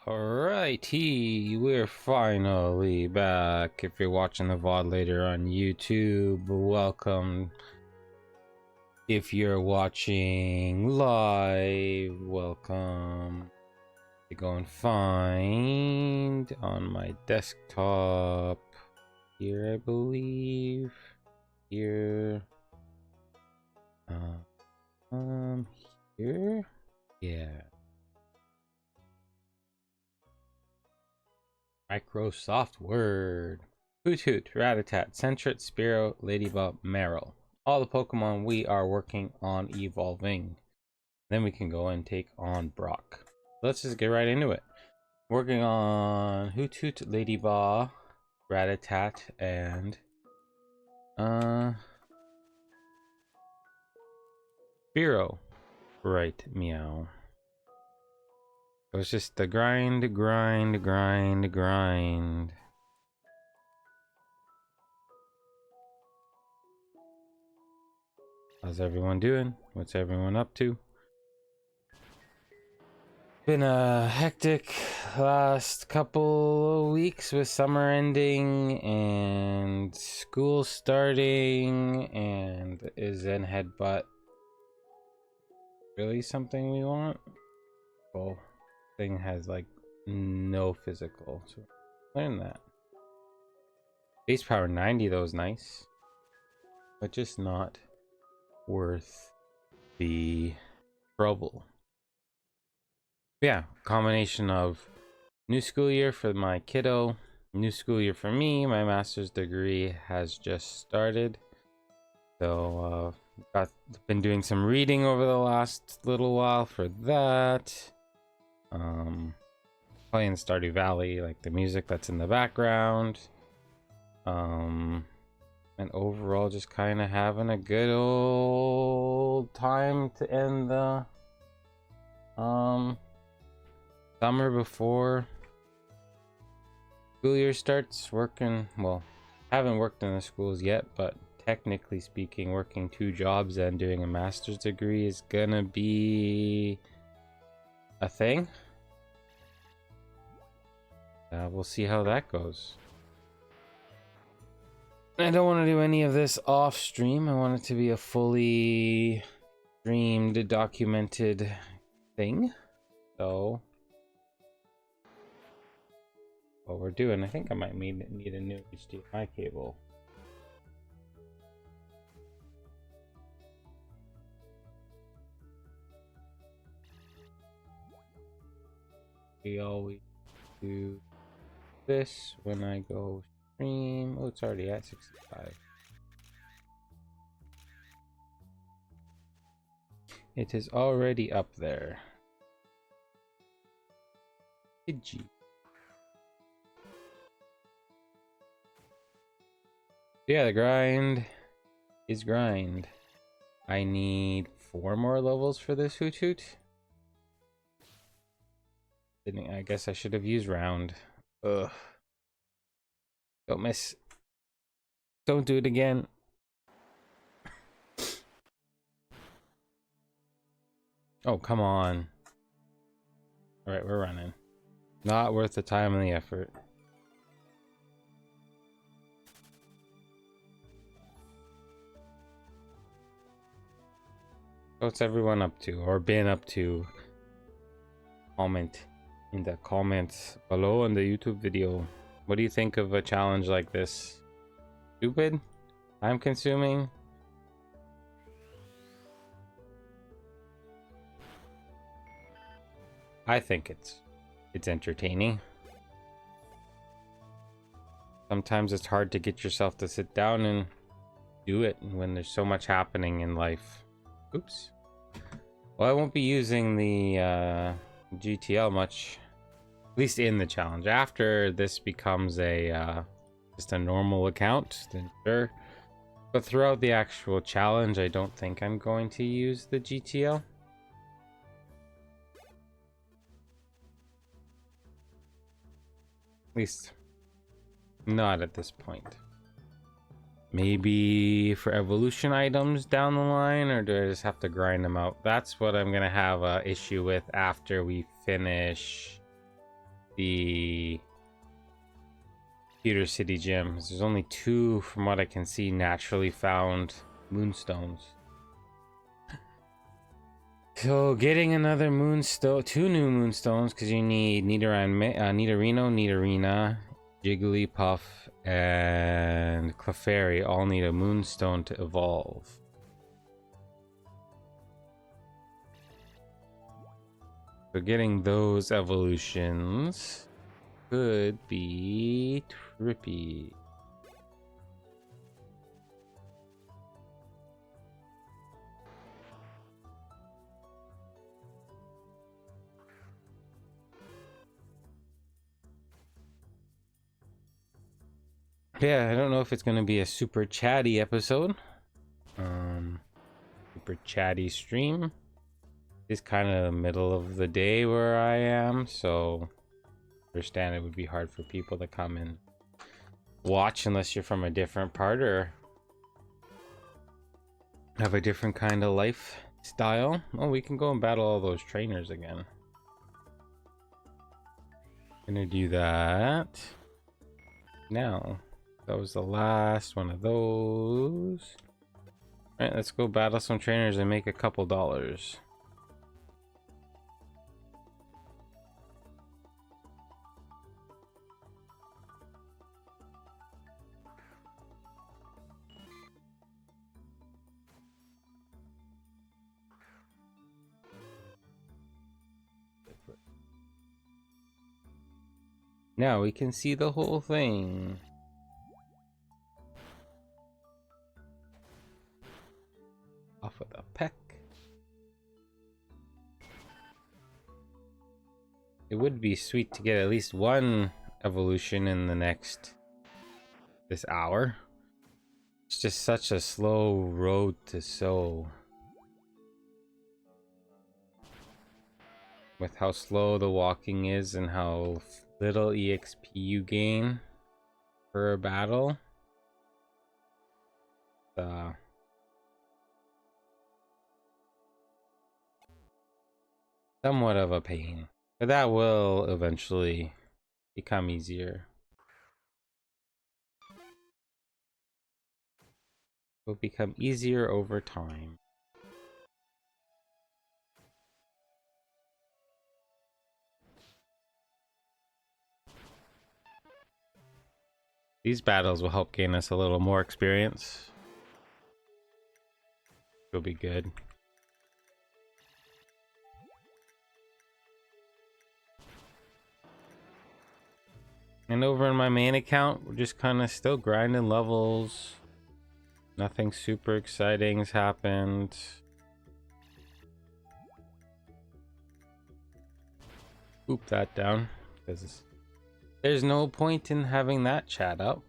Alrighty, we're finally back. If you're watching the VOD later on YouTube, welcome. If you're watching live, welcome. You go and find on my desktop here, I believe. Here. Here? Yeah. Microsoft Word. Hoot Hoot, Rattata, Sentret, Spearow, Ladybug, Meryl. All the Pokemon we are working on evolving. Then we can go and take on Brock. Let's just get right into it. Working on Hoot Hoot, Ladybug, Rattata, and Spearow. Right, meow. It was just the grind. How's everyone doing? What's everyone up to? Been a hectic last couple of weeks with summer ending and school starting, and is Zen Headbutt really something we want? Well, thing has like no physical, so learn that. Base power 90 though is nice, but just not worth the trouble. Yeah, combination of new school year for my kiddo, new school year for me. My master's degree has just started, so been doing some reading over the last little while for that. Playing Stardew Valley, like the music that's in the background. And overall just kind of having a good old time to end the summer before school year starts. Working, well, haven't worked in the schools yet, but technically speaking, working 2 jobs and doing a master's degree is gonna be a thing. We'll see how that goes. I don't want to do any of this off stream. I want it to be a fully streamed, documented thing. So, what we're doing, I think I might need a new HDMI cable. We always do this when I go stream. Oh, it's already at 65. It is already up there. Pidgey. Yeah, the grind is grind. I need 4 more levels for this Hoot Hoot. I guess I should have used round. Ugh. Don't miss. Don't do it again. Oh, come on. Alright, we're running. Not worth the time and the effort. What's everyone up to or been up to? Comment in the comments below on the YouTube video. What do you think of a challenge like this? Stupid? Time consuming? I think it's entertaining. Sometimes it's hard to get yourself to sit down and do it when there's so much happening in life. Oops. Well, I won't be using the GTL much, at least in the challenge. After this becomes a just a normal account, then sure. But throughout the actual challenge, I don't think I'm going to use the GTL. At least not at this point. Maybe for evolution items down the line, or do I just have to grind them out? That's what I'm gonna have a issue with after we finish the Computer City Gym. There's only 2, from what I can see, naturally found moonstones. So getting another moonstone, 2 new moonstones, because you need Nidorino, Jigglypuff, and Clefairy all need a moonstone to evolve. So getting those evolutions could be trippy. Yeah, I don't know if it's gonna be a super chatty episode. Super chatty stream. It's kind of the middle of the day where I am, so I understand it would be hard for people to come and watch unless you're from a different part or have a different kind of lifestyle. Oh, we can go and battle all those trainers again. Gonna do that now. That was the last one of those. All right, let's go battle some trainers and make a couple dollars. Now we can see the whole thing. Off with a peck. It would be sweet to get at least one evolution in this hour. It's just such a slow road to sow. With how slow the walking is and how little EXP you gain per battle. Somewhat of a pain. But that will eventually become easier. It will become easier over time. These battles will help gain us a little more experience. It'll be good. And over in my main account, we're just kind of still grinding levels. Nothing super exciting's happened. Oop that down, because there's no point in having that chat up.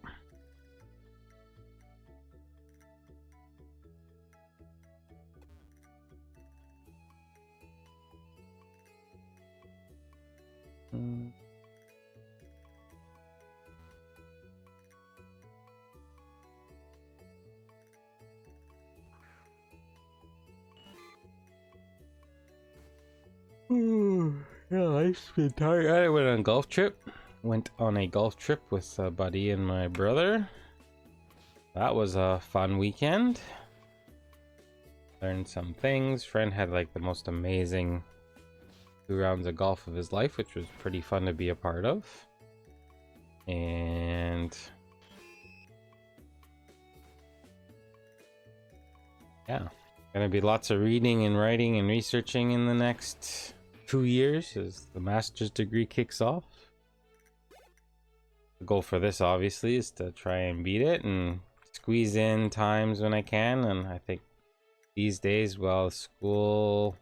Yeah, life's been tired. I went on a golf trip. Went on a golf trip with a buddy and my brother. That was a fun weekend. Learned some things. Friend had like the most amazing 2 rounds of golf of his life, which was pretty fun to be a part of. And yeah, gonna be lots of reading and writing and researching in the next 2 years as the master's degree kicks off. The goal for this obviously is to try and beat it and squeeze in times when I can, and I think these days, while school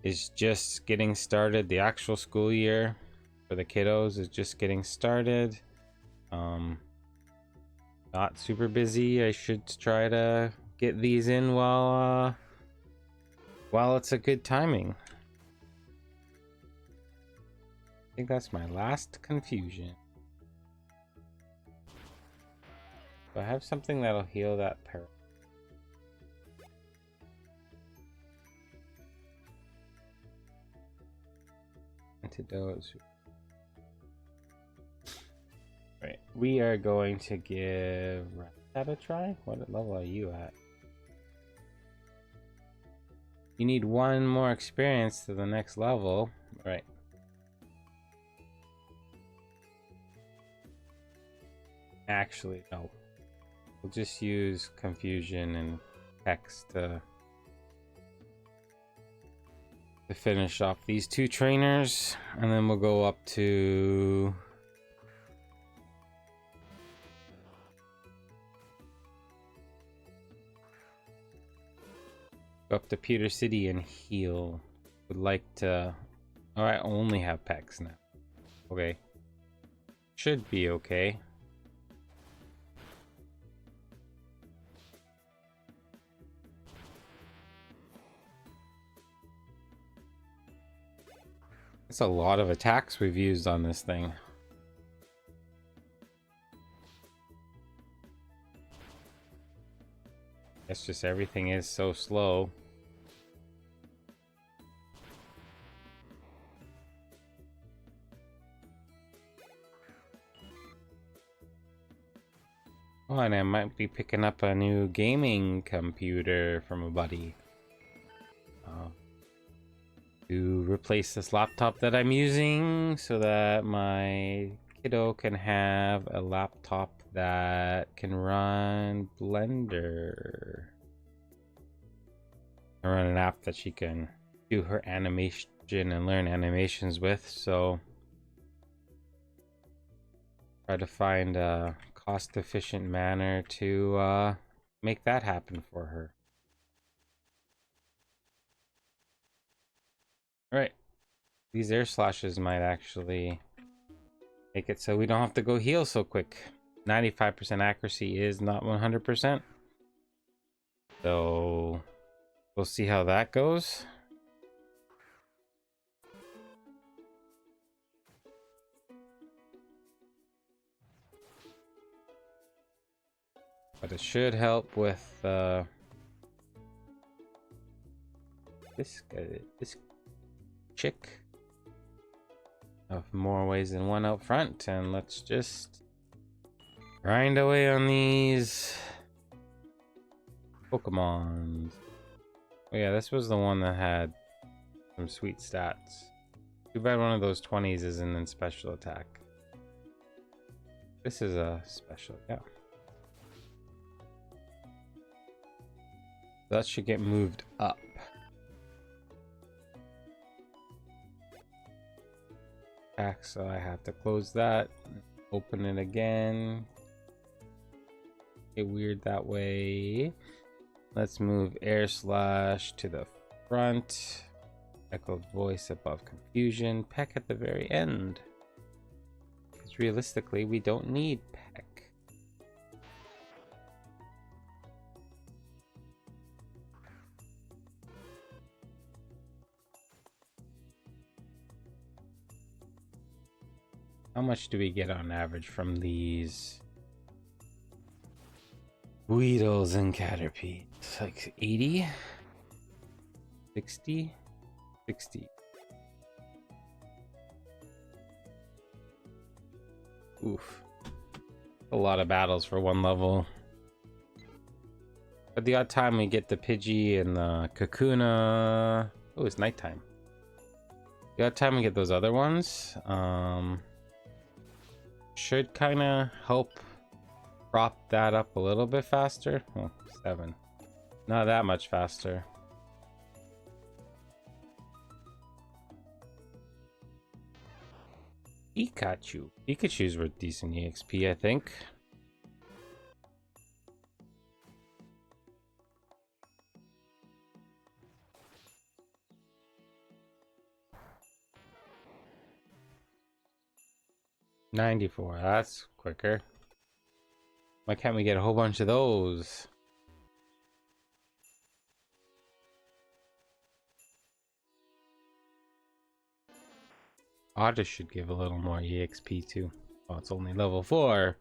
is just getting started, the actual school year for the kiddos is just getting started. Not super busy. I should try to get these in while it's a good timing. I think that's my last confusion. Do I have something that'll heal that pair? Antidote. Right, we are going to give that a try. What level are you at? You need one more experience to the next level. Right. Actually, no. We'll just use confusion and text to finish off these two trainers, and then we'll go up to Pewter City and heal. Would like to. Oh, I only have packs now. Okay. Should be okay. That's a lot of attacks we've used on this thing. It's just everything is so slow. Oh, and I might be picking up a new gaming computer from a buddy. To replace this laptop that I'm using so that my kiddo can have a laptop that can run Blender. I run an app that she can do her animation and learn animations with, so try to find a cost-efficient manner to make that happen for her. Alright, these air slashes might actually make it so we don't have to go heal so quick. 95% accuracy is not 100%. So we'll see how that goes. But it should help with this chick of more ways than one out front, and let's just grind away on these Pokemon. Oh yeah, this was the one that had some sweet stats. Too bad one of those 20s isn't in special attack. This is a special, yeah. That should get moved up. So I have to close that, open it again. Get weird that way. Let's move air slash to the front. Echoed voice above confusion. Peck at the very end. Because realistically, we don't need Peck. How much do we get on average from these Weedles and Caterpie? It's like 80? 60? 60. Oof. A lot of battles for one level. But the odd time we get the Pidgey and the Kakuna. Oh, it's nighttime. The odd time we get those other ones. Should kind of help prop that up a little bit faster. Oh, 7. Not that much faster. Pikachu. Pikachu's worth decent EXP, I think. $94. That's quicker. Why can't we get a whole bunch of those? Otter should give a little more EXP too. Oh, it's only level 4.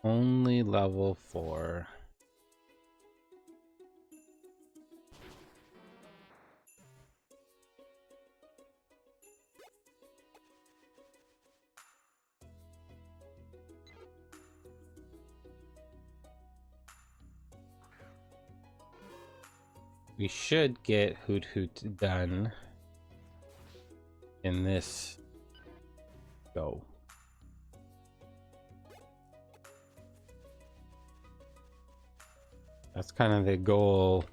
Only level 4. we should get Hoot Hoot done in this go. That's kind of the goal.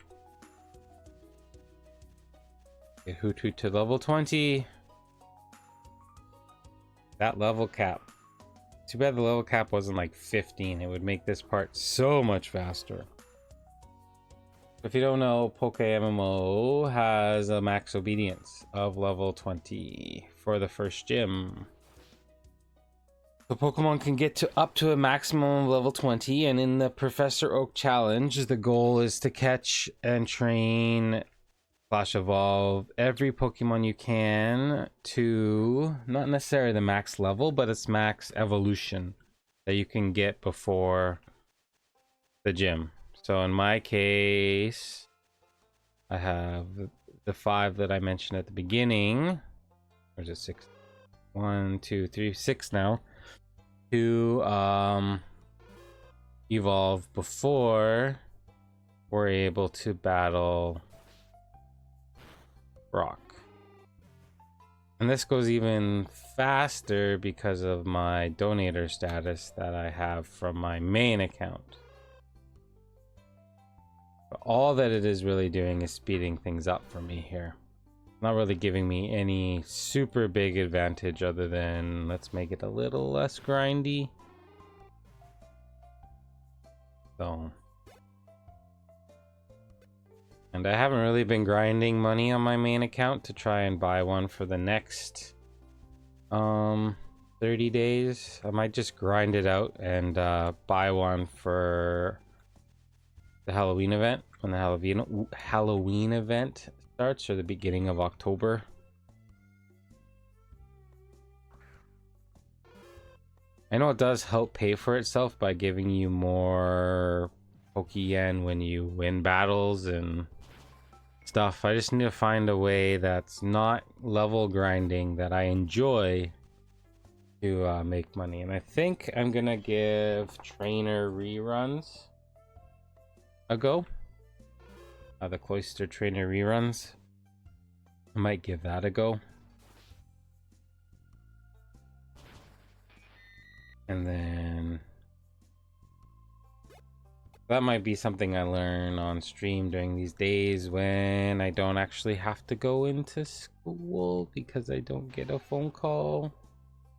Get Hoot Hoot to level 20. That level cap. Too bad the level cap wasn't like 15. It would make this part so much faster. If you don't know, Pokemmo has a max obedience of level 20 for the first gym. The Pokemon can get to up to a maximum of level 20, and in the Professor Oak challenge, the goal is to catch and train / evolve every Pokemon you can to not necessarily the max level, but its max evolution that you can get before the gym. So in my case, I have the 5 that I mentioned at the beginning. Or is it 6? 1, 2, 3, 6 now. To evolve before we're able to battle Brock. And this goes even faster because of my donator status that I have from my main account. But all that it is really doing is speeding things up for me here. Not really giving me any super big advantage other than let's make it a little less grindy. So. And I haven't really been grinding money on my main account to try and buy one for the next 30 days. I might just grind it out and buy one for the Halloween event, when the Halloween event starts, or the beginning of October. I know it does help pay for itself by giving you more Pokeyen when you win battles and stuff. I just need to find a way that's not level grinding that I enjoy to make money. And I think I'm gonna give trainer reruns a go. The Cloister trainer reruns. I might give that a go. And then that might be something I learn on stream during these days when I don't actually have to go into school because I don't get a phone call.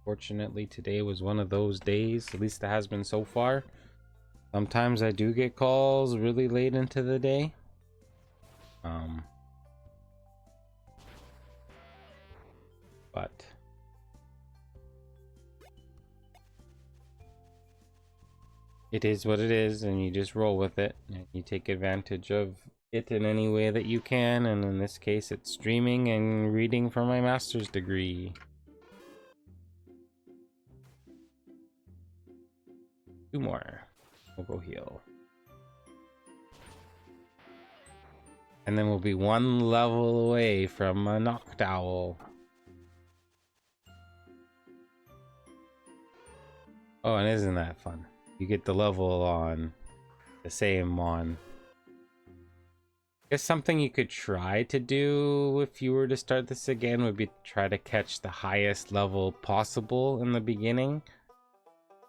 Fortunately, today was one of those days, at least it has been so far. Sometimes I do get calls really late into the day. But it is what it is, and you just roll with it, and you take advantage of it in any way that you can, and in this case it's streaming and reading for my master's degree. 2 more. We'll go heal. And then we'll be 1 level away from a Noctowl. Oh, and isn't that fun? You get the level on the same one. I guess something you could try to do if you were to start this again would be try to catch the highest level possible in the beginning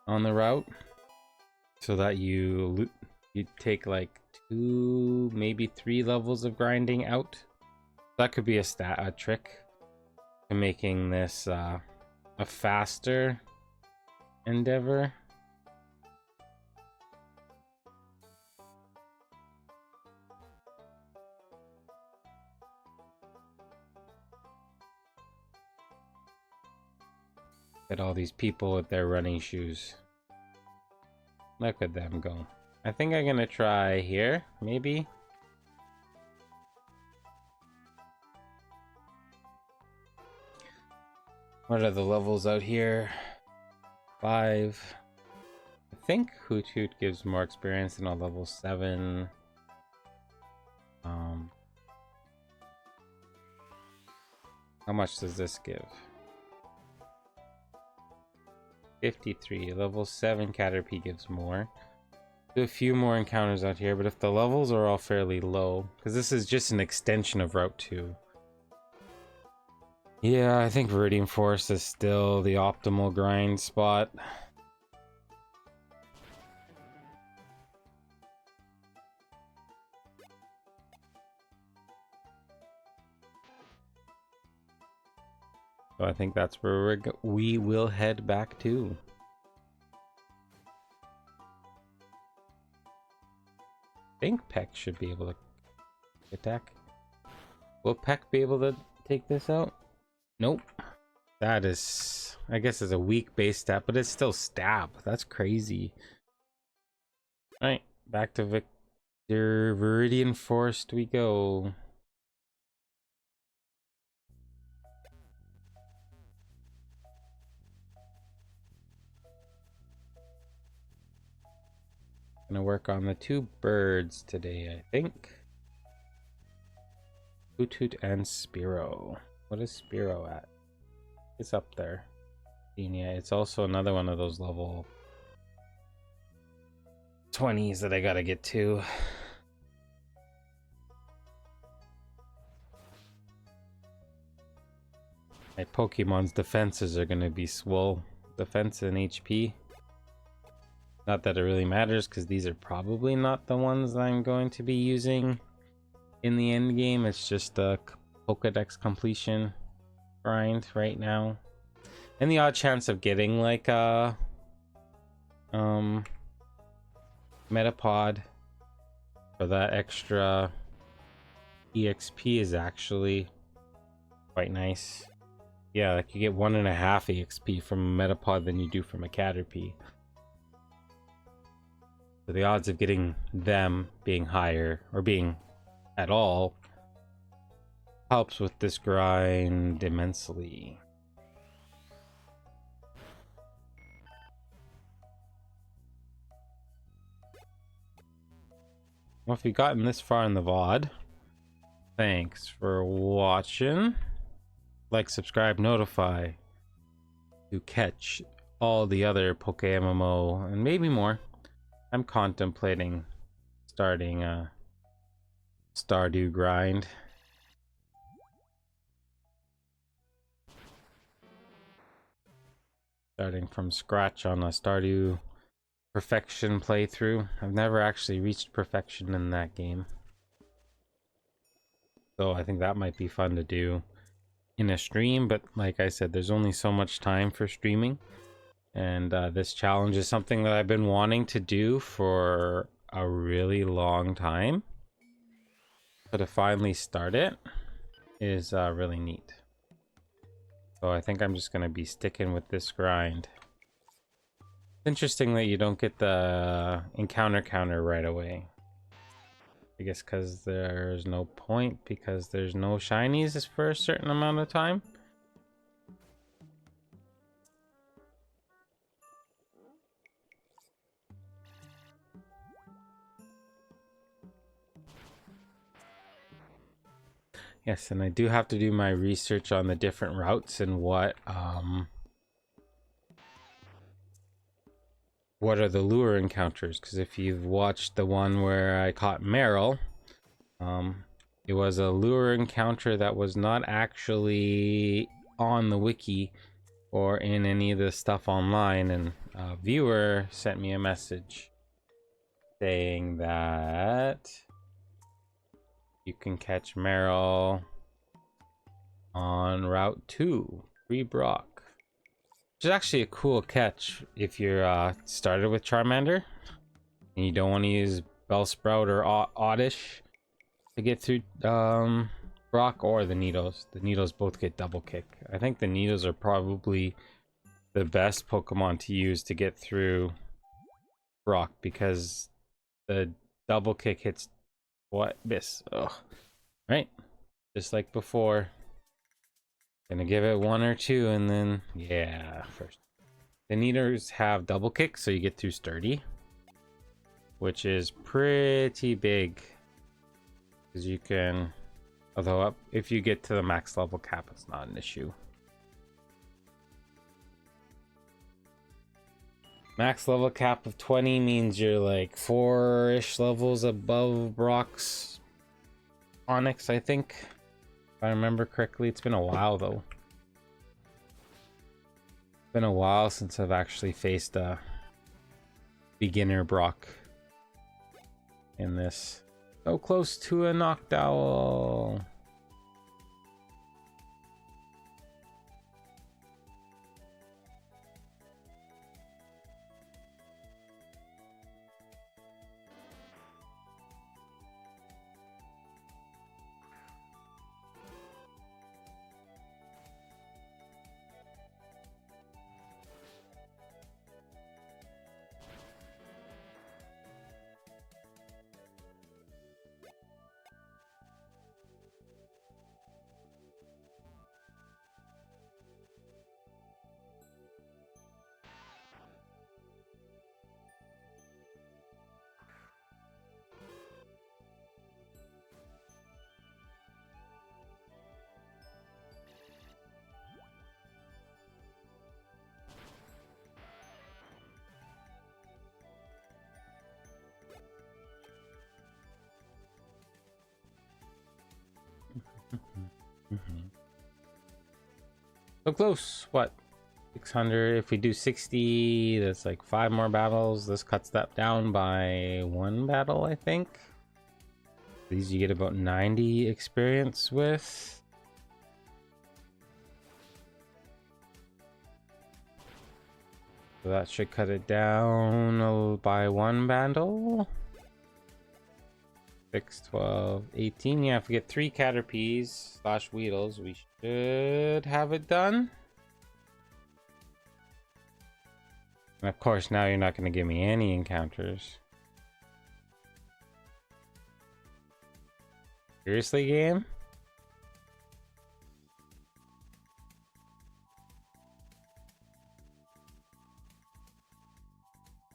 on the route, so that you take like 2, maybe 3 levels of grinding out. That could be a trick to making this a faster endeavor. At all these people with their running shoes. Look at them go. I think I'm gonna try here, maybe. What are the levels out here? 5. I think Hoot Hoot gives more experience than a level 7. How much does this give? 53. Level 7 Caterpie gives more. Do a few more encounters out here, but if the levels are all fairly low, because this is just an extension of Route 2. Yeah, I think Viridian Forest is still the optimal grind spot. So I think that's where we will head back to. I think Peck should be able to attack. Will Peck be able to take this out? Nope. That is, I guess, is a weak base stat, but it's still stab. That's crazy. Alright, back to Victor Viridian Forest we go. Gonna work on the 2 birds today, I think. Hoot and Spearow. What is Spearow at? It's up there. Yeah, it's also another one of those level 20s that I gotta get to. My Pokemon's defenses are gonna be swole. Defense and HP. Not that it really matters, because these are probably not the ones that I'm going to be using in the end game. It's just a Pokedex completion grind right now. And the odd chance of getting like a Metapod for that extra EXP is actually quite nice. Yeah, like you get 1.5 EXP from a Metapod than you do from a Caterpie. So the odds of getting them being higher or being at all helps with this grind immensely. Well, if you've gotten this far in the VOD, thanks for watching. Like, subscribe, notify to catch all the other Pokemmo and maybe more. I'm contemplating starting a Stardew grind. Starting from scratch on a Stardew perfection playthrough. I've never actually reached perfection in that game. So I think that might be fun to do in a stream, but like I said, there's only so much time for streaming. And this challenge is something that I've been wanting to do for a really long time. So to finally start it is really neat. So I think I'm just going to be sticking with this grind. It's interesting that you don't get the encounter counter right away. I guess because there's no point, because there's no shinies for a certain amount of time. Yes, and I do have to do my research on the different routes and what are the lure encounters, because if you've watched the one where I caught Meryl, it was a lure encounter that was not actually on the wiki or in any of the stuff online, and a viewer sent me a message saying that you can catch Meryl on Route 2, Free Brock. Which is actually a cool catch if you're started with Charmander and you don't want to use Bellsprout or Oddish to get through Brock or the Nidos. The Nidos both get double kick. I think the Nidos are probably the best Pokemon to use to get through Brock, because the double kick hits what? Miss. Ugh. Right? Just like before. Gonna give it 1 or 2 and then, yeah, first. The Nidos have double kick, so you get through Sturdy, which is pretty big. Because you can, although if you get to the max level cap, it's not an issue. Max level cap of 20 means you're like 4-ish levels above Brock's Onyx, I think. If I remember correctly. It's been a while though. It's been a while since I've actually faced a beginner Brock in this. So close to a Noctowl. So close. What? 600. If we do 60, that's like 5 more battles. This cuts that down by 1 battle, I think. These you get about 90 experience with. So that should cut it down by 1 battle. 6, 12, 18. Yeah, if we get 3 Caterpies / Weedles, we should have it done. And of course, now you're not going to give me any encounters. Seriously, game?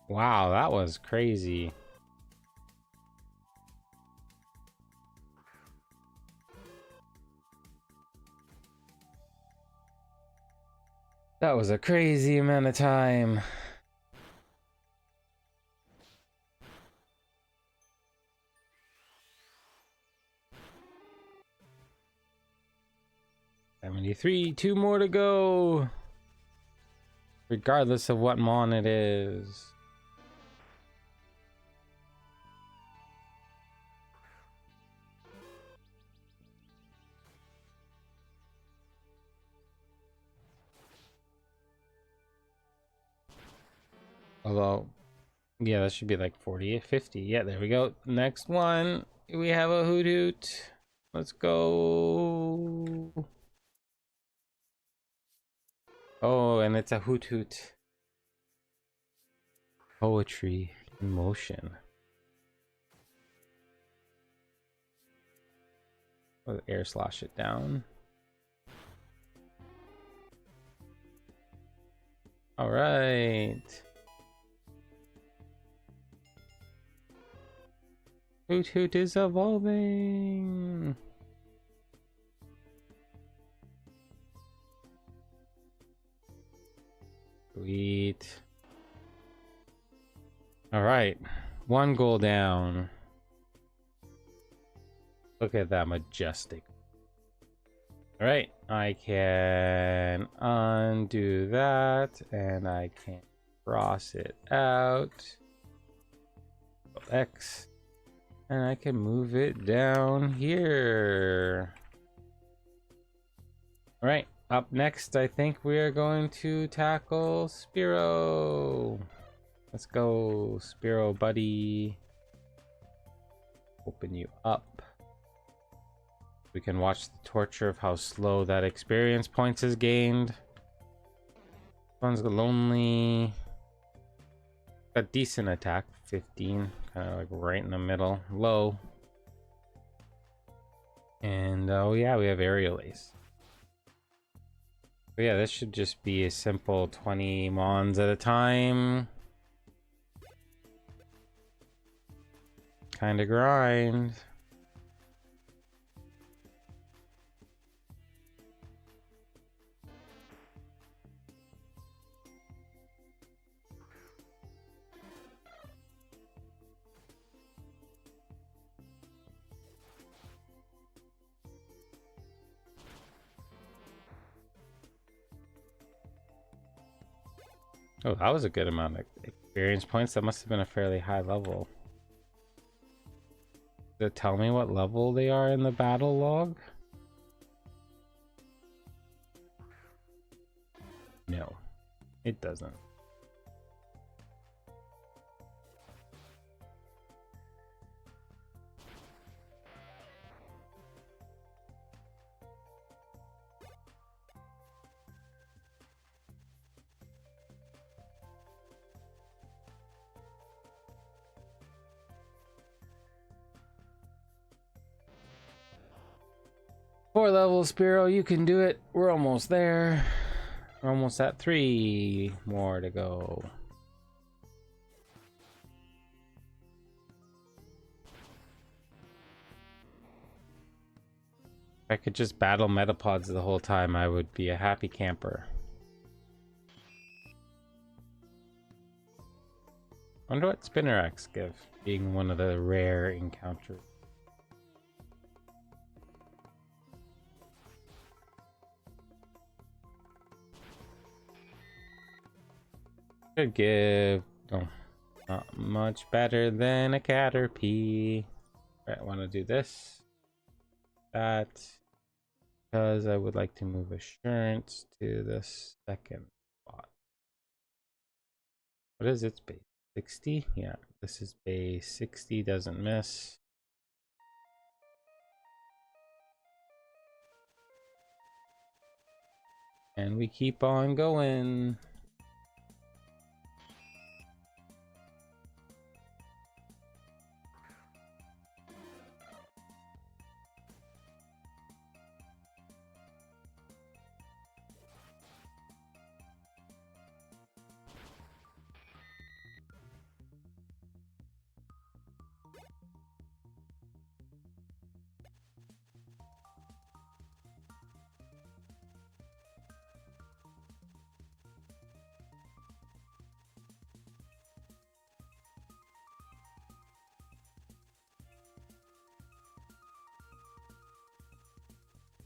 Wow, that was crazy. That was a crazy amount of time. $73, 2 more to go. Regardless of what mon it is. Although, yeah, that should be like 40, 50. Yeah, there we go. Next one, we have a Hoot Hoot. Let's go. Oh, and it's a Hoot Hoot. Poetry in motion. Let's air slash it down. All right. Hoot Hoot is evolving. Sweet. All right, 1 goal down. Look at that majestic. All right, I can undo that, and I can cross it out. X, and I can move it down here. All right, up next, I think we are going to tackle Spearow. Let's go, Spearow buddy. Open you up. We can watch the torture of how slow that experience points is gained. One's lonely. Got decent attack, 15, kind of like right in the middle, low. And oh yeah, we have Aerial Ace. So yeah, this should just be a simple 20 mons at a time. Kind of grind. Oh, that was a good amount of experience points. That must have been a fairly high level. Does it tell me what level they are in the battle log? No, it doesn't. Four levels, Spiro, you can do it. We're almost there. We're almost at 3 more to go. If I could just battle metapods the whole time, I would be a happy camper. Wonder what Spinnerax give, being one of the rare encounters. Could give, oh, not much better than a Caterpie. Right, I want to do this, that, because I would like to move Assurance to the second spot. What is its base? 60? Yeah, this is base 60, doesn't miss. And we keep on going.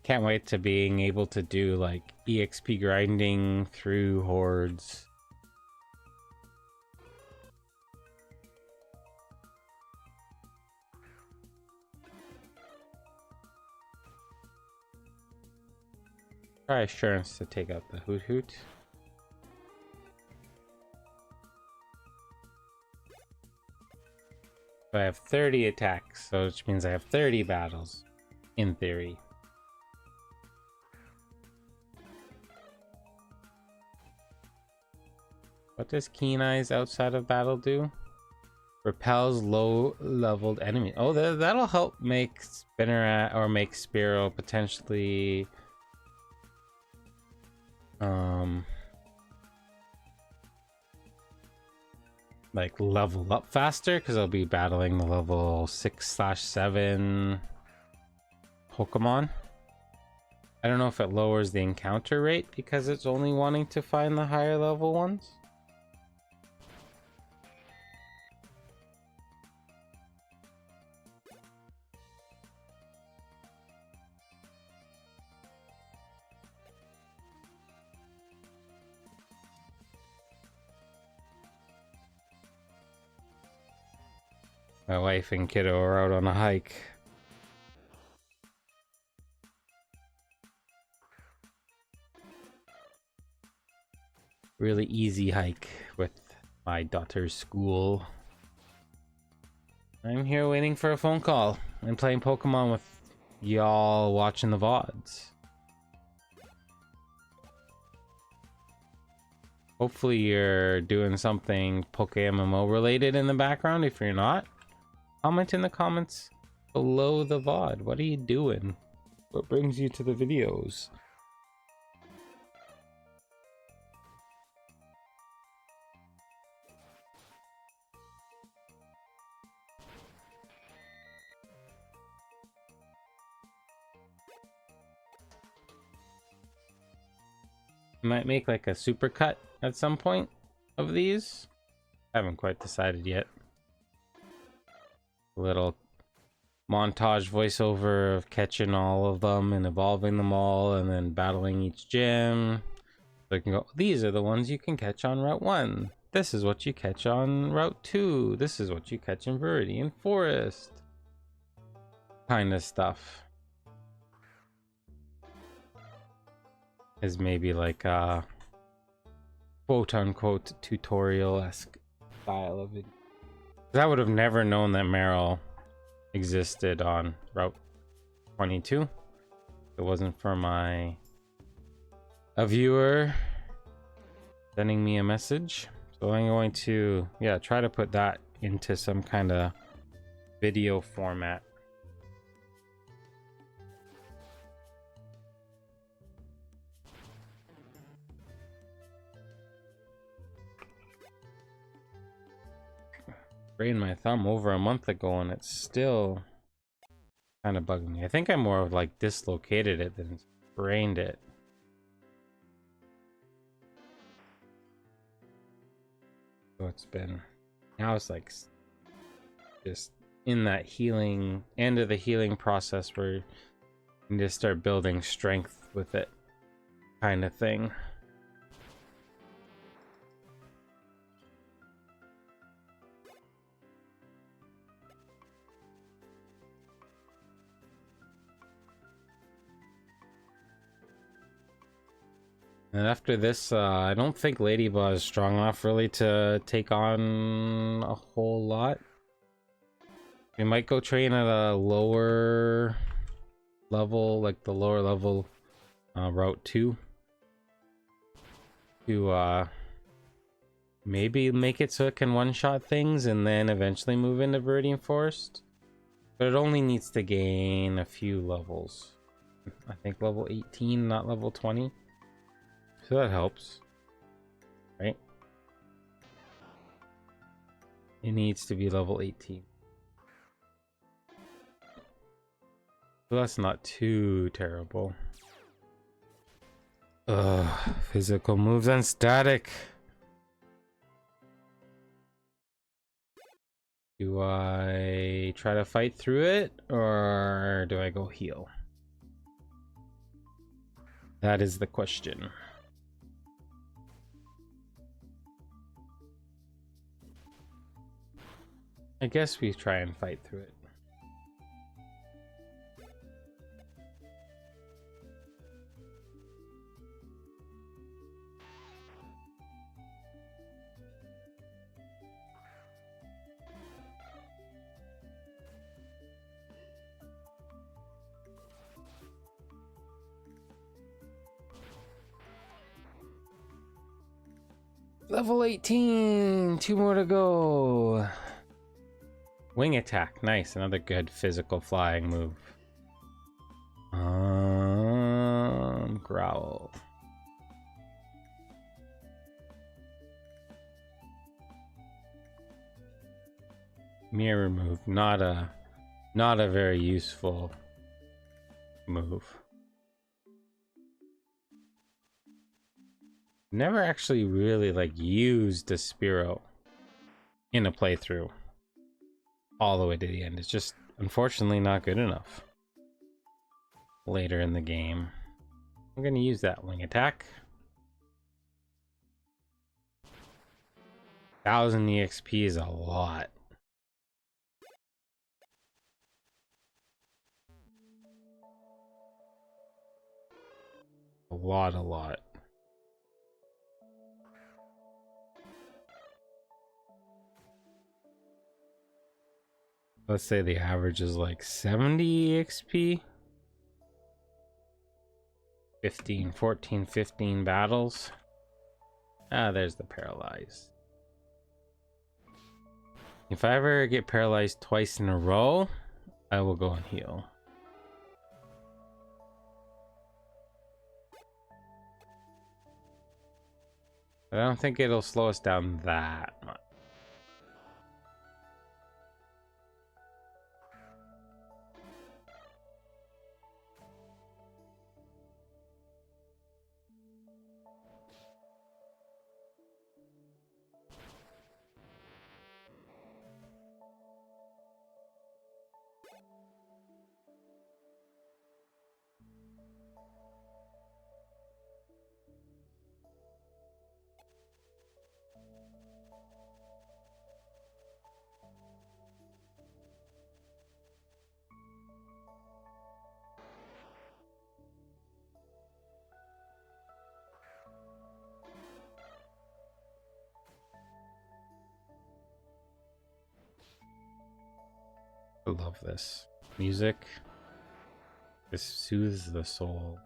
Can't wait to being able to do like EXP grinding through hordes. Try Assurance to take out the Hoot Hoot. So I have 30 attacks, so which means I have 30 battles, in theory. What does Keen Eyes outside of battle do? Repels low-leveled enemy. Oh, that'll help make Spinner or make Spearow potentially like level up faster, because I'll be battling the level 6/7 Pokemon. I don't know if it lowers the encounter rate because it's only wanting to find the higher level ones. My wife and kiddo are out on a hike. Really easy hike with my daughter's school. I'm here waiting for a phone call and playing Pokemon with y'all watching the VODs. Hopefully you're doing something Pokemmo related in the background. If you're not, comment in the comments below the VOD. What are you doing? What brings you to the videos? I might make like a supercut at some point of these. I haven't quite decided yet. A little montage voiceover of catching all of them and evolving them all and then battling each gym. So I can go, these are the ones you can catch on Route 1. This is what you catch on Route 2. This is what you catch in Viridian Forest. Kind of stuff. Is maybe like a quote-unquote tutorial-esque style of it. I would have never known that Meryl existed on Route 22. It wasn't for a viewer sending me a message. So I'm going to, yeah, try to put that into some kind of video format. Sprained my thumb over a month ago and it's still kind of bugging me. I think I more of like dislocated it than sprained it. So it's been, now it's like just in that healing, end of the healing process where you can just start building strength with it kind of thing. And after this, I don't think Ladybug is strong enough really to take on a whole lot. We might go train at a lower level, like the lower level Route 2. To maybe make it so it can one-shot things and then eventually move into Viridian Forest. But it only needs to gain a few levels. I think level 18, not level 20. So that helps, right? It needs to be level 18. So that's not too terrible. Physical moves and static. Do I try to fight through it or do I go heal? That is the question. I guess we try and fight through it. Level 18, 2 more to go. Wing attack, nice, another good physical flying move. Growl. Mirror move, not a very useful move. Never actually really like used a Spearow in a playthrough all the way to the end. It's just unfortunately not good enough later in the game. I'm gonna use that wing attack. 1000 EXP is a lot. A lot. Let's say the average is like 70 EXP. 15 battles. Ah, there's the paralyzed. If I ever get paralyzed twice in a row, I will go and heal. But I don't think it'll slow us down that much. I love this music. This soothes the soul.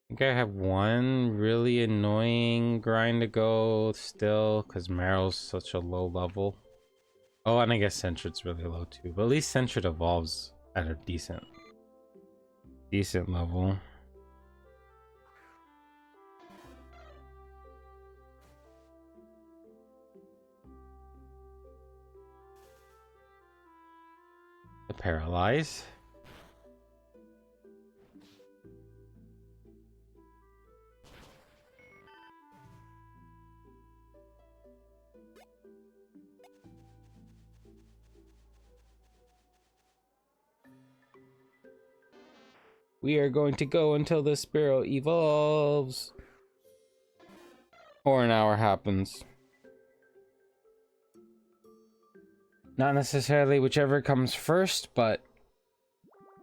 I think I have one really annoying grind to go still, because Marrow's such a low level. Oh, and I guess Sentry's really low too, but at least Sentry evolves at a decent level. The Paralyze. We are going to go until the Spearow evolves. Or an hour happens. Not necessarily whichever comes first, but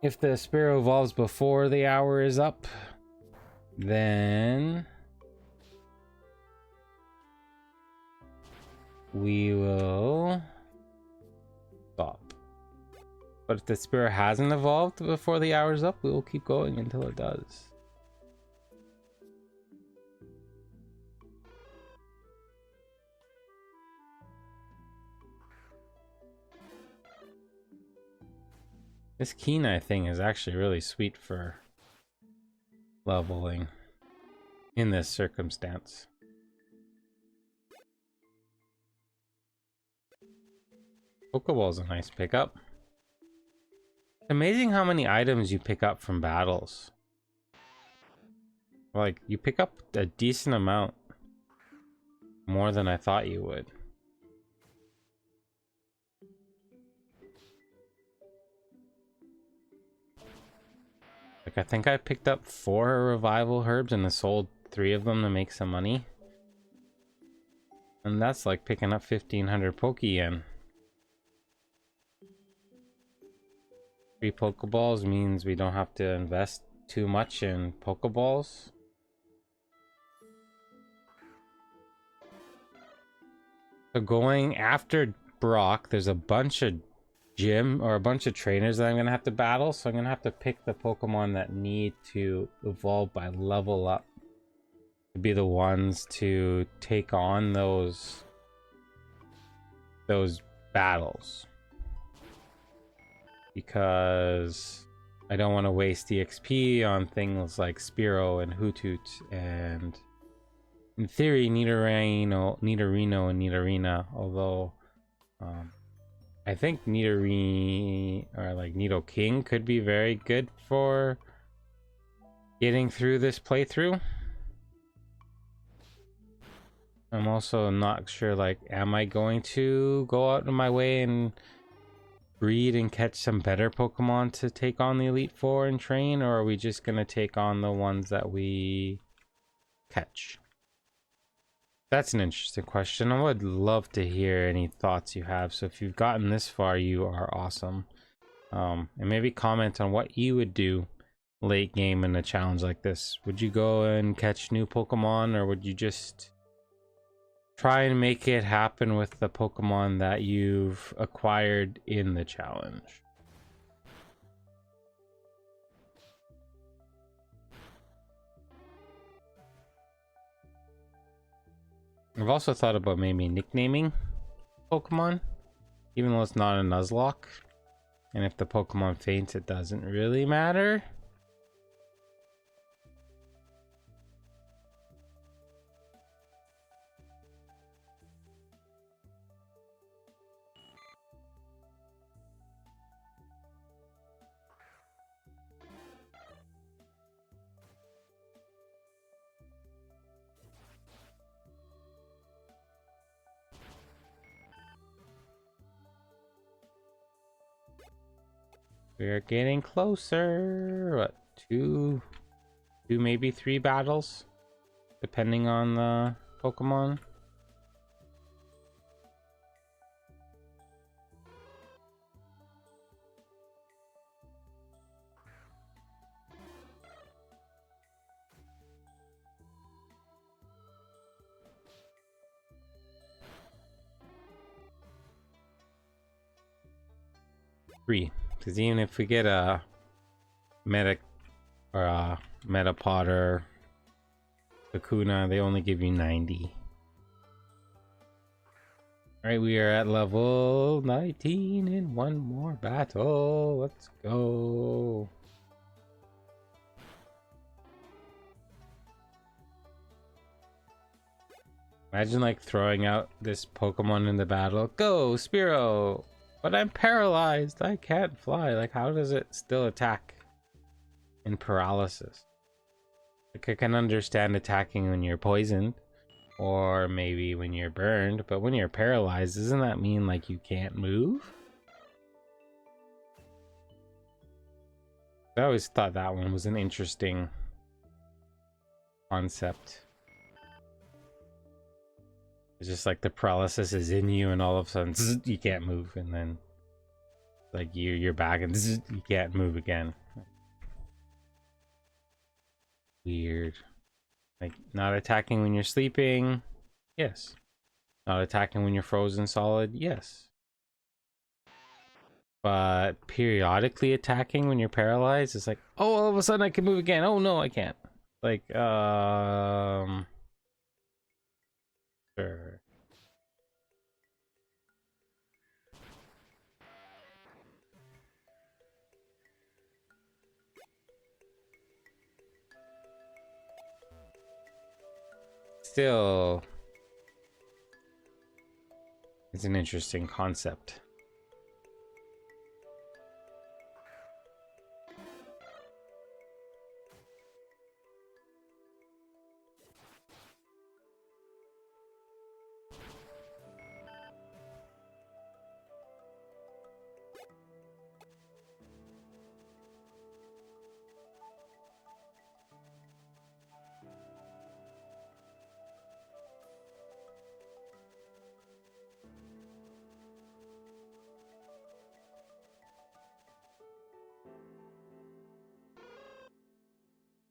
if the Spearow evolves before the hour is up, then we will stop. But if the Spearow hasn't evolved before the hour's up, we will keep going until it does. This Kenai thing is actually really sweet for leveling in this circumstance. Pokeball's a nice pickup. It's amazing how many items you pick up from battles. Like, you pick up a decent amount. More than I thought you would. Like, I think I picked up 4 revival herbs and I sold 3 of them to make some money. And that's like picking up 1,500 Pokeyen. 3 Pokeballs means we don't have to invest too much in Pokeballs. So going after Brock, there's a bunch of trainers that I'm gonna have to battle, so I'm gonna have to pick the Pokemon that need to evolve by level up to be the ones to take on those battles, because I don't want to waste EXP on things like Spearow and Hoothoot, and in theory Nidorino and Nidorina, although I think Nidoking could be very good for getting through this playthrough. I'm also not sure, like, am I going to go out of my way and breed and catch some better Pokemon to take on the Elite Four and train, or are we just going to take on the ones that we catch? That's an interesting question. I would love to hear any thoughts you have. So if you've gotten this far, you are awesome. And maybe comment on what you would do late game in a challenge like this. Would you go and catch new Pokemon, or would you just try and make it happen with the Pokemon that you've acquired in the challenge? I've also thought about maybe nicknaming Pokemon, even though it's not a Nuzlocke. And if the Pokemon faints, it doesn't really matter. We're getting closer. What, two, maybe three battles, depending on the Pokemon. Three, because even if we get a Medic or a Metapod or Kakuna, they only give you 90. Alright, we are at level 19 in one more battle. Let's go. Imagine like throwing out this Pokemon in the battle. Go, Spearow! But I'm paralyzed. I can't fly. Like, how does it still attack in paralysis? Like, I can understand attacking when you're poisoned, or maybe when you're burned, but when you're paralyzed, doesn't that mean like you can't move? I always thought that one was an interesting concept. It's just like the paralysis is in you, and all of a sudden zzz, you can't move, and then like you're back and zzz, you can't move again. Weird. Like not attacking when you're sleeping, yes. Not attacking when you're frozen solid, yes. But periodically attacking when you're paralyzed, it's like, oh, all of a sudden I can move again. Oh no, I can't. Like, sure. Still, it's an interesting concept.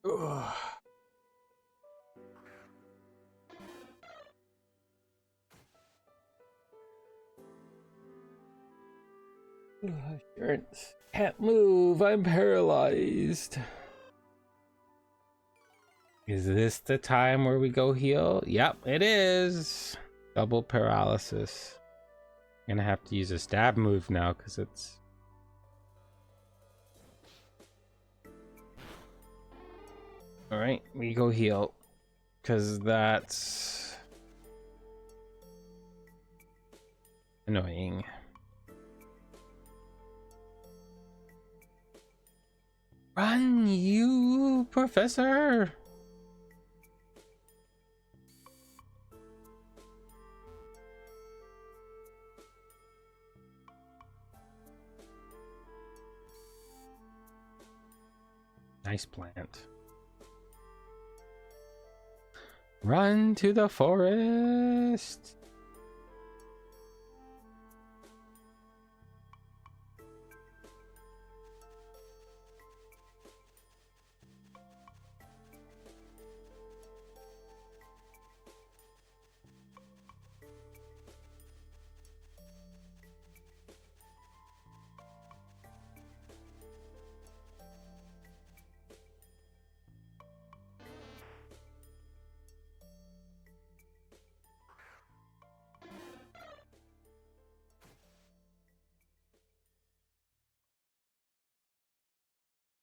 Ugh. Assurance. Can't move. I'm paralyzed. Is this the time where we go heal? Yep, it is. Double paralysis. Gonna have to use a stab move now because it's. All right, we go heal because that's annoying. Run, you professor! Nice plant. Run to the forest!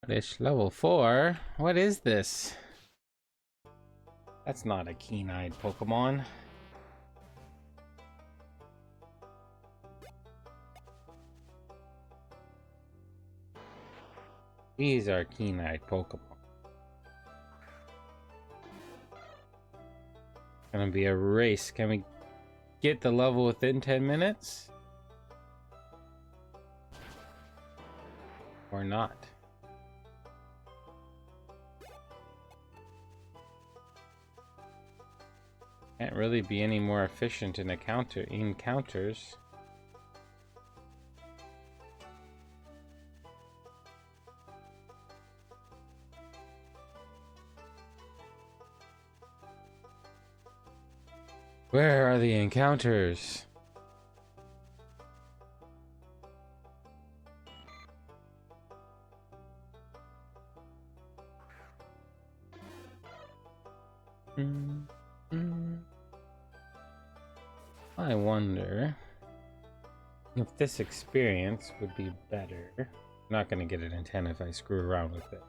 This level 4? What is this? That's not a keen-eyed Pokemon. These are keen-eyed Pokemon. Gonna be a race. Can we get the level within 10 minutes? or not. Can't really be any more efficient in encounters. Where are the encounters? I wonder if this experience would be better. I'm not gonna get it in 10 if I screw around with it.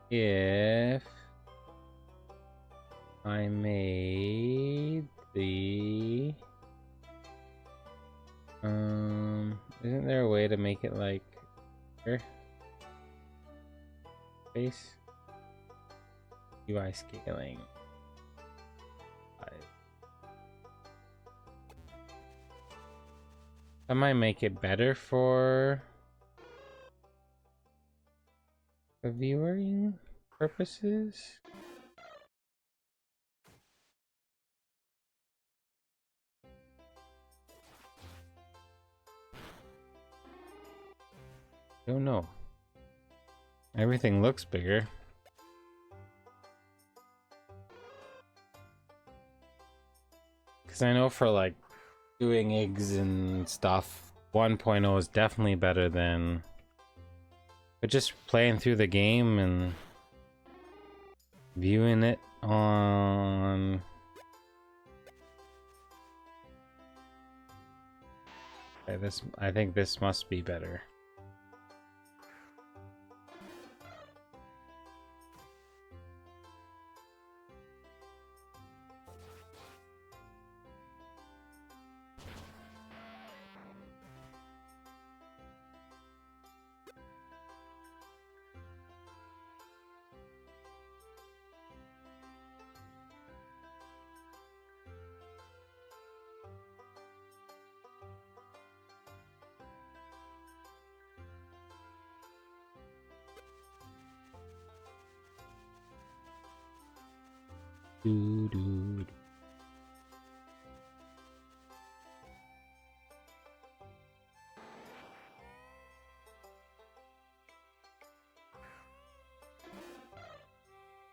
If I made the isn't there a way to make it like here? Face UI scaling. I might make it better for the viewing purposes. Don't know. Everything looks bigger. Because I know for like doing eggs and stuff, 1.0 is definitely better than, but just playing through the game and viewing it on this, I think this must be better.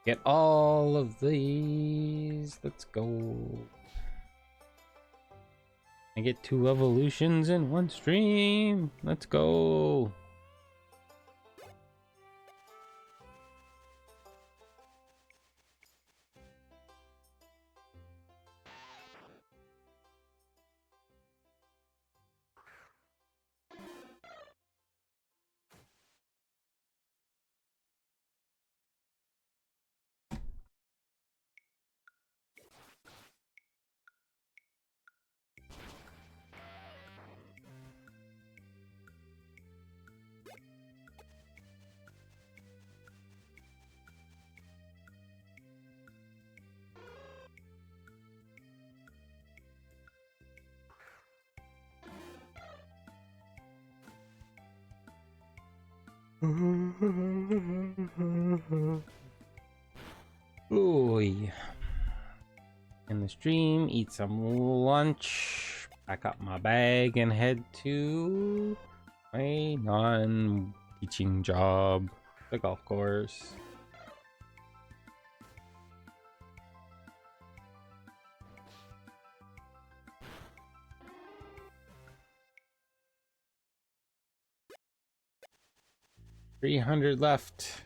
Get all of these. Let's go. I get 2 evolutions in one stream. Let's go. Oh yeah. In the stream, eat some lunch, pack up my bag, and head to my non-teaching job, the golf course. $300 left.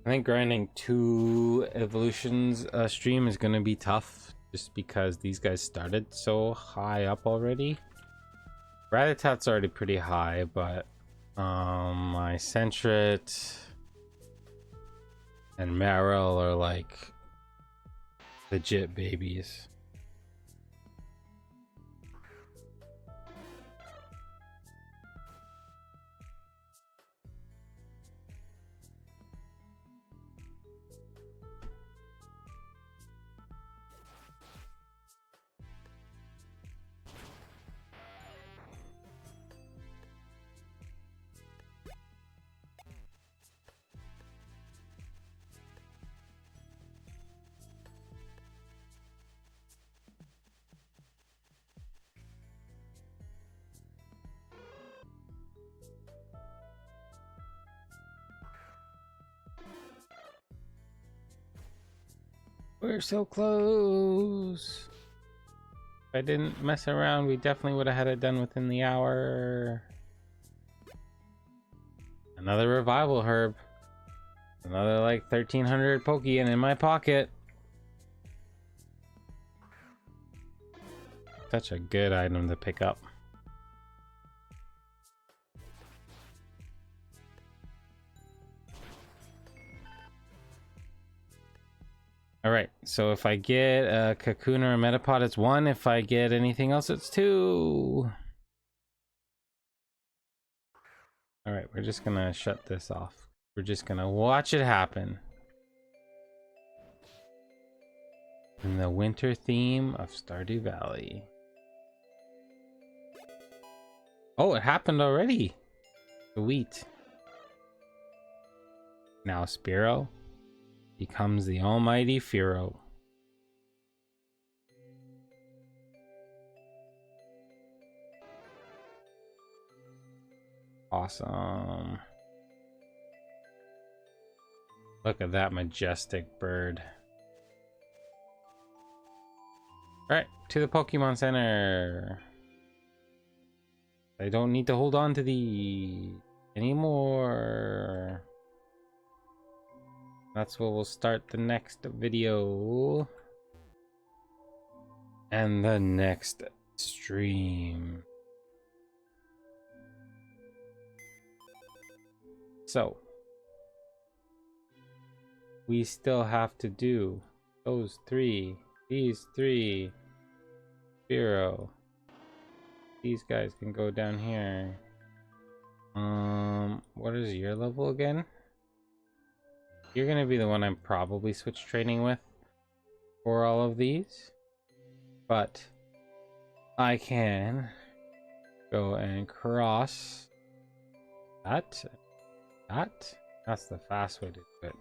I think grinding 2 evolutions stream is gonna be tough, just because these guys started so high up already. Ratatat's already pretty high, but my Sentret and Marill are like legit babies. We're so close. If I didn't mess around, we definitely would have had it done within the hour. Another revival herb. Another like 1300 Pokeyen in my pocket. Such a good item to pick up. Alright, so if I get a Cocoon or a Metapod, it's 1. If I get anything else, it's 2. Alright, we're just gonna shut this off. We're just gonna watch it happen. In the winter theme of Stardew Valley. Oh, it happened already! Sweet. Now Spearow becomes the almighty Fearow. Awesome. Look at that majestic bird. Alright, to the Pokemon Center. I don't need to hold on to these anymore. That's where we'll start the next video. And the next stream. So, we still have to do those 3. These 3. Spearow. These guys can go down here. What is your level again? You're gonna be the one I'm probably switch training with for all of these. But I can go and cross that. That's the fast way to do it.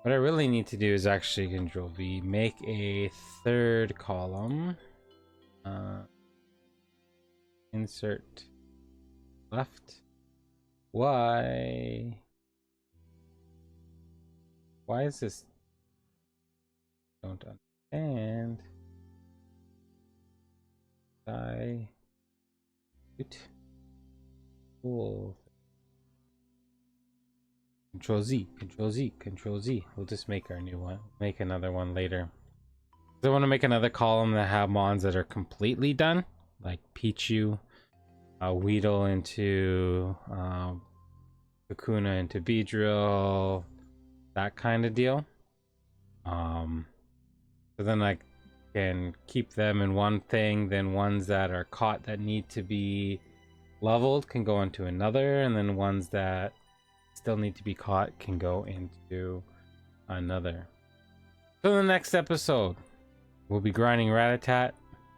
What I really need to do is actually Control V, make a 3rd column. Insert left. Why is this? Don't understand. Cool. Control Z, Control Z, Control Z. We'll just make our new one. Make another one later. I want to make another column that have mons that are completely done, like Pichu, Weedle into Kakuna into Beedrill, that kind of deal. So then I can keep them in one thing, then ones that are caught that need to be leveled can go into another, and then ones that still need to be caught can go into another. So in the next episode, we'll be grinding Rattata,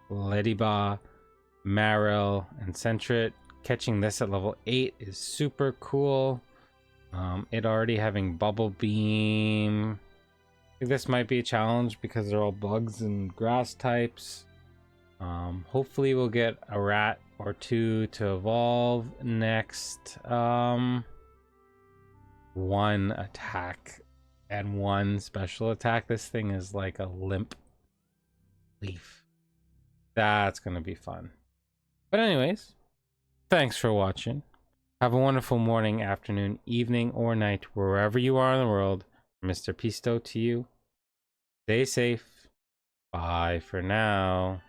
Ladybug, Marill, and Sentret. Catching this at level 8 is super cool. It already having Bubble Beam. I think this might be a challenge because they're all bugs and grass types. Hopefully we'll get a rat or 2 to evolve next. 1 attack and 1 special attack. This thing is like a limp leaf. That's gonna be fun. But anyways, thanks for watching. Have a wonderful morning, afternoon, evening, or night, wherever you are in the world. Mr. Pisto to you. Stay safe. Bye for now.